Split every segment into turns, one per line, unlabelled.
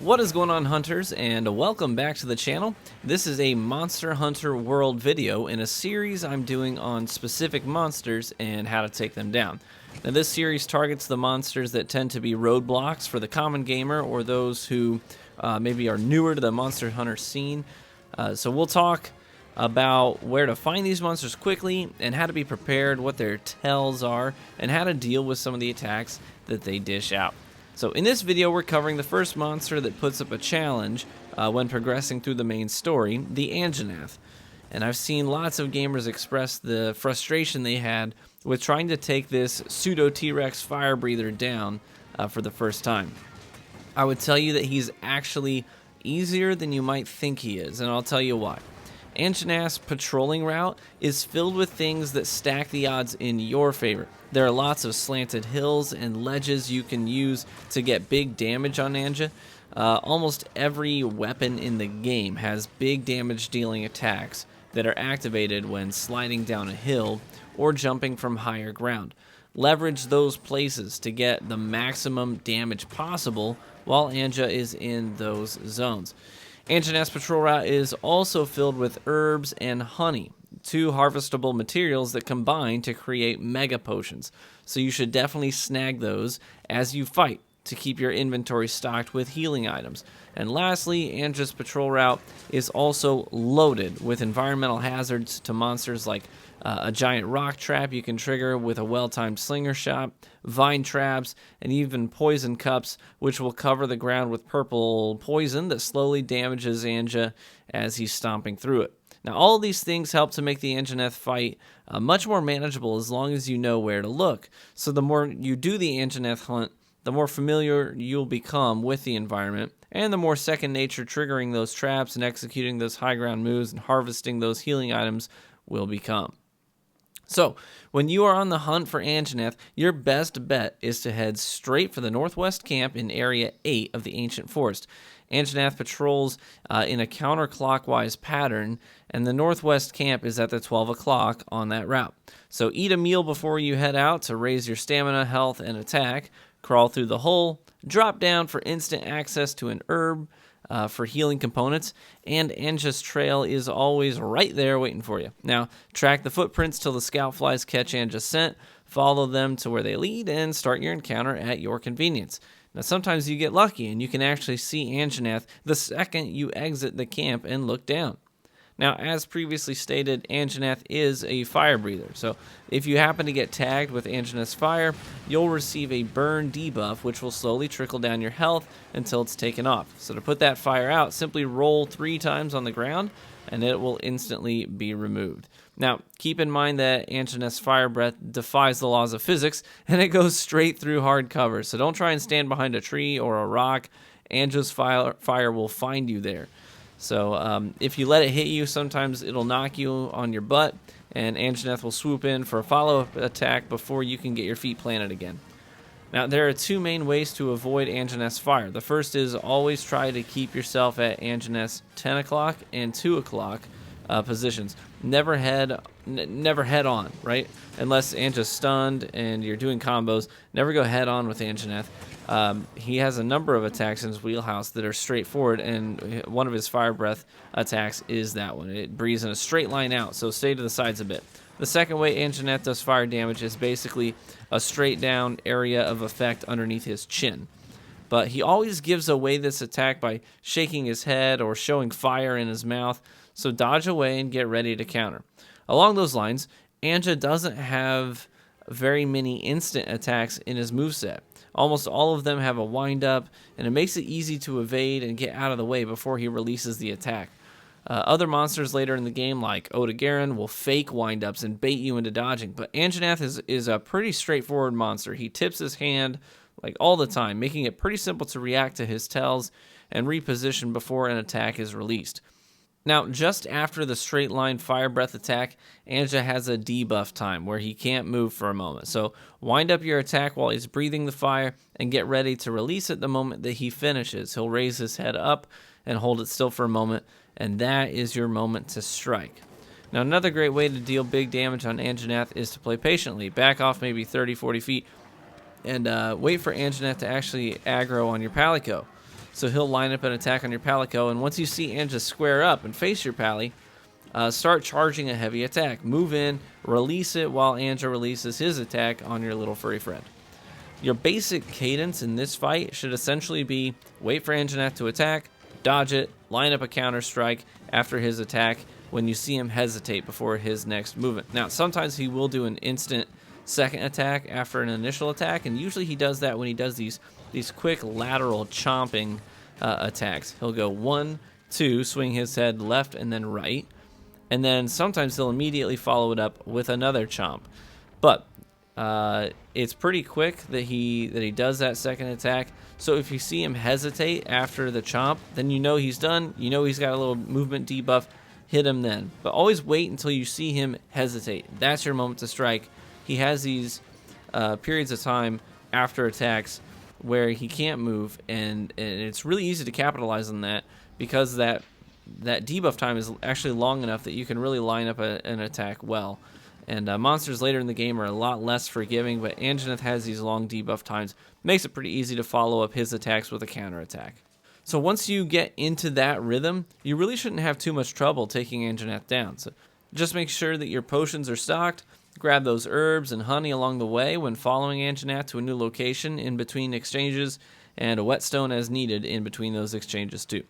What is going on, hunters, and welcome back to the channel. This is a Monster Hunter World video in a series I'm doing on specific monsters and how to take them down. Now, this series targets the monsters that tend to be roadblocks for the common gamer or those who maybe are newer to the Monster Hunter scene. So we'll talk about where to find these monsters quickly and how to be prepared, what their tells are, and how to deal with some of the attacks that they dish out. So in this video, we're covering the first monster that puts up a challenge when progressing through the main story, the Anjanath. And I've seen lots of gamers express the frustration they had with trying to take this pseudo T-Rex fire breather down for the first time. I would tell you that he's actually easier than you might think he is, and I'll tell you why. Anjanath's patrolling route is filled with things that stack the odds in your favor. There are lots of slanted hills and ledges you can use to get big damage on Anja. Almost every weapon in the game has big damage dealing attacks that are activated when sliding down a hill or jumping from higher ground. Leverage those places to get the maximum damage possible while Anja is in those zones. Anjanath's patrol route is also filled with herbs and honey, two harvestable materials that combine to create mega potions. So you should definitely snag those as you fight to keep your inventory stocked with healing items. And lastly, Anja's patrol route is also loaded with environmental hazards to monsters like a giant rock trap you can trigger with a well-timed slinger shot, vine traps, and even poison cups, which will cover the ground with purple poison that slowly damages Anja as he's stomping through it. Now, all of these things help to make the Anjanath fight much more manageable as long as you know where to look. So the more you do the Anjanath hunt, the more familiar you'll become with the environment, and the more second nature triggering those traps and executing those high ground moves and harvesting those healing items will become. So, when you are on the hunt for Anjanath, your best bet is to head straight for the northwest camp in Area 8 of the Ancient Forest. Anjanath patrols in a counterclockwise pattern, and the northwest camp is at the 12 o'clock on that route. So eat a meal before you head out to raise your stamina, health, and attack. Crawl through the hole, drop down for instant access to an herb for healing components, and Anja's trail is always right there waiting for you. Now, track the footprints till the scout flies catch Anja's scent, follow them to where they lead, and start your encounter at your convenience. Now, sometimes you get lucky, and you can actually see Anjanath the second you exit the camp and look down. Now, as previously stated, Anjanath is a fire breather, so if you happen to get tagged with Anjanath's fire, you'll receive a burn debuff, which will slowly trickle down your health until it's taken off. So to put that fire out, simply roll 3 times on the ground, and it will instantly be removed. Now, keep in mind that Anjanath's fire breath defies the laws of physics, and it goes straight through hard cover, so don't try and stand behind a tree or a rock. Anja's fire will find you there. So if you let it hit you, sometimes it'll knock you on your butt, and Anjanath will swoop in for a follow-up attack before you can get your feet planted again. Now, there are 2 main ways to avoid Anjanath's fire. The first is always try to keep yourself at Anjanath's 10 o'clock and 2 o'clock positions. Never head on, right? Unless Anja's stunned and you're doing combos, never go head on with Anjanath. He has a number of attacks in his wheelhouse that are straightforward, and one of his fire breath attacks is that one. It breathes in a straight line out, so stay to the sides a bit. The second way Anjanath does fire damage is basically a straight down area of effect underneath his chin. But he always gives away this attack by shaking his head or showing fire in his mouth, so dodge away and get ready to counter. Along those lines, Anja doesn't have very many instant attacks in his moveset. Almost all of them have a wind-up, and it makes it easy to evade and get out of the way before he releases the attack. Other monsters later in the game, like Odegarin, will fake wind-ups and bait you into dodging, but Anjanath is a pretty straightforward monster. He tips his hand like all the time, making it pretty simple to react to his tells and reposition before an attack is released. Now, just after the straight line fire breath attack, Anja has a debuff time where he can't move for a moment. So wind up your attack while he's breathing the fire and get ready to release it the moment that he finishes. He'll raise his head up and hold it still for a moment, and that is your moment to strike. Now, another great way to deal big damage on Anjanath is to play patiently. Back off maybe 30, 40 feet and wait for Anjanath to actually aggro on your Palico. So he'll line up an attack on your Palico, and once you see Anja square up and face your Pally, start charging a heavy attack. Move in, release it while Anja releases his attack on your little furry friend. Your basic cadence in this fight should essentially be wait for Anjanath to attack, dodge it, line up a counter strike after his attack when you see him hesitate before his next movement. Now, sometimes he will do an instant second attack after an initial attack, and usually he does that when he does these quick lateral chomping attacks. He'll go 1, 2, swing his head left and then right, and then sometimes he'll immediately follow it up with another chomp. But it's pretty quick that he does that second attack. So if you see him hesitate after the chomp, then you know he's done. You know he's got a little movement debuff. Hit him then. But always wait until you see him hesitate. That's your moment to strike. He has these periods of time after attacks where he can't move, and it's really easy to capitalize on that because that debuff time is actually long enough that you can really line up an attack well. And monsters later in the game are a lot less forgiving, but Anjanath has these long debuff times. Makes it pretty easy to follow up his attacks with a counter attack. So once you get into that rhythm, you really shouldn't have too much trouble taking Anjanath down. So just make sure that your potions are stocked. Grab those herbs and honey along the way when following Anjanath to a new location in between exchanges, and a whetstone as needed in between those exchanges too.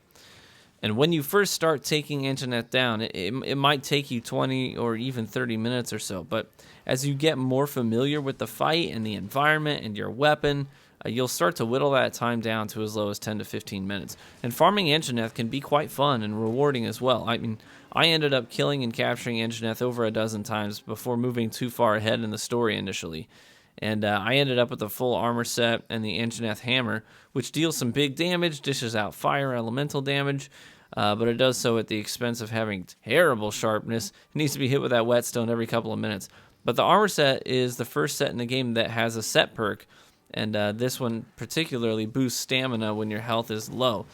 And when you first start taking Anjanath down, it might take you 20 or even 30 minutes or so, but as you get more familiar with the fight and the environment and your weapon, you'll start to whittle that time down to as low as 10 to 15 minutes. And farming Anjanath can be quite fun and rewarding as well. I mean, I ended up killing and capturing Anjanath over a dozen times before moving too far ahead in the story initially. And I ended up with the full armor set and the Anjanath hammer, which deals some big damage, dishes out fire elemental damage, but it does so at the expense of having terrible sharpness. It needs to be hit with that whetstone every couple of minutes. But the armor set is the first set in the game that has a set perk, and this one particularly boosts stamina when your health is low,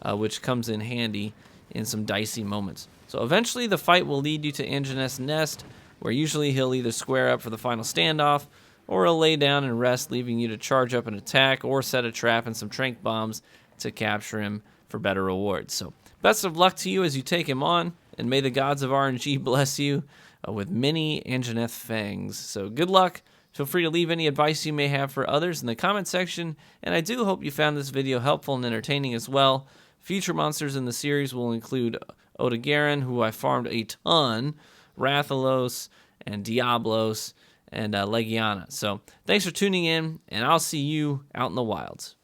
which comes in handy in some dicey moments. So eventually the fight will lead you to Anjanath's nest, where usually he'll either square up for the final standoff, or he'll lay down and rest, leaving you to charge up an attack or set a trap and some tranq bombs to capture him for better rewards. So best of luck to you as you take him on, and may the gods of RNG bless you with many Anjanath fangs. So good luck. Feel free to leave any advice you may have for others in the comment section, and I do hope you found this video helpful and entertaining as well. Future monsters in the series will include Odogaron, who I farmed a ton, Rathalos, and Diablos, and Legiana. So thanks for tuning in, and I'll see you out in the wilds.